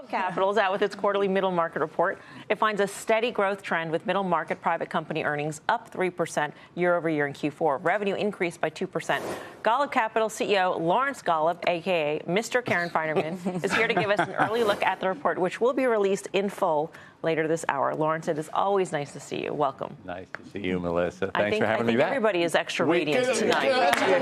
Golub Capital is out with its quarterly middle market report. It finds a steady growth trend with middle market private company earnings up 3% year over year in Q4. Revenue increased by 2%. Golub Capital CEO Lawrence Golub, a.k.a. Mr. Karen Feinerman, is here to give us an early look at the report, which will be released in full later this hour. Lawrence, it is always nice to see you. Welcome. Nice to see you, Melissa. Thanks for having me back. Everybody is extra radiant tonight. Last time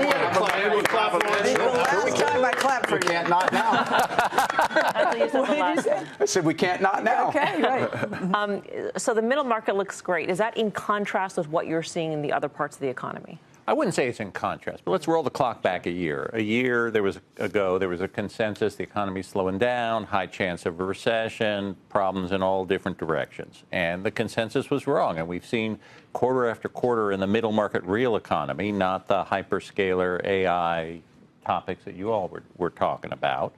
I clapped for you. Can't not now. That's what you said the last time. I said we can't not now. Okay, right. So the middle market looks great. Is that in contrast with what you're seeing in the other parts of the economy? I wouldn't say it's in contrast, but let's roll the clock back a year. A year there was a consensus the economy's slowing down, high chance of a recession, problems in all different directions. And the consensus was wrong. And we've seen quarter after quarter in the middle market real economy, not the hyperscaler AI topics that you all were talking about.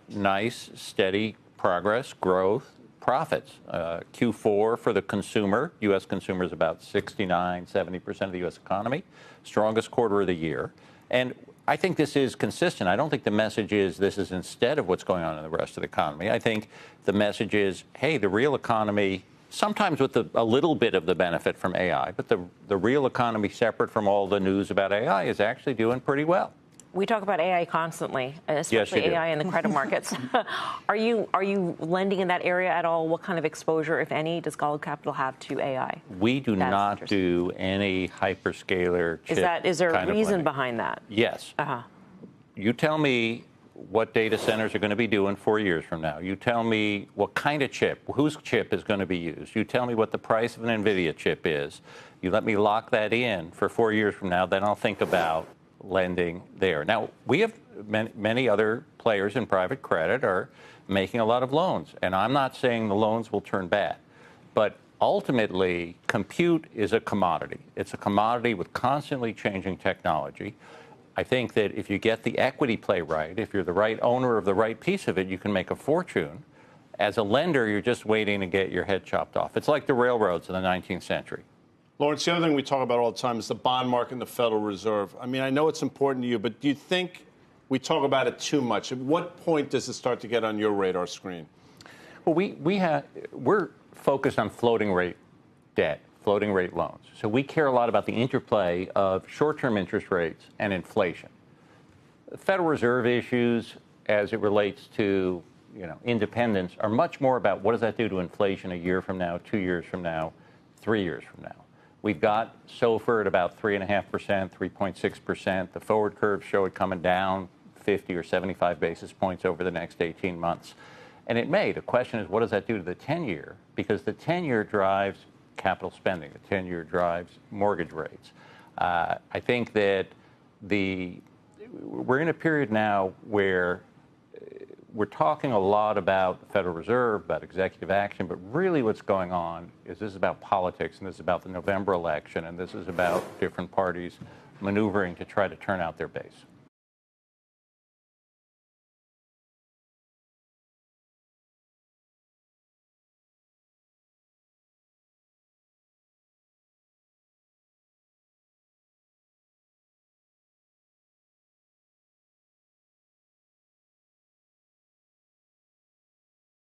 Nice, steady progress, growth, profits. Q4 for the consumer, U.S. consumer is about 69-70% of the U.S. economy, strongest quarter of the year. And I think this is consistent. I don't think the message is this is instead of what's going on in the rest of the economy. I think the message is, hey, the real economy, sometimes with a little bit of the benefit from AI, but the real economy separate from all the news about AI is actually doing pretty well. We talk about AI constantly, especially AI in the credit markets. Are you lending in that area at all? What kind of exposure, if any, does Golub Capital have to AI? We do not do any hyperscaler chip. Is there a reason behind that? Yes. You tell me what data centers are going to be doing 4 years from now. You tell me what kind of chip, whose chip is going to be used. You tell me what the price of an NVIDIA chip is. You let me lock that in for 4 years from now, then I'll think about lending there. Now, we have many other players in private credit are making a lot of loans, and I'm not saying the loans will turn bad, but ultimately, compute is a commodity. It's a commodity with constantly changing technology. I think that if you get the equity play right, if you're the right owner of the right piece of it, you can make a fortune. As a lender, you're just waiting to get your head chopped off. It's like the railroads in the 19th century. Lawrence, the other thing we talk about all the time is the bond market and the Federal Reserve. I mean, I know it's important to you, but do you think we talk about it too much? At what point does it start to get on your radar screen? Well, we're focused on floating rate debt, floating rate loans. So we care a lot about the interplay of short-term interest rates and inflation. The Federal Reserve issues as it relates to independence are much more about what does that do to inflation a year from now, 2 years from now, 3 years from now. We've got SOFR at about 3.5%, 3.6%. The forward curves show it coming down 50 or 75 basis points over the next 18 months. And it may. The question is, what does that do to the 10-year? Because the 10-year drives capital spending. The 10-year drives mortgage rates. I think that we're in a period now where we're talking a lot about the Federal Reserve, about executive action, but really what's going on is this is about politics, and this is about the November election, and this is about different parties maneuvering to try to turn out their base.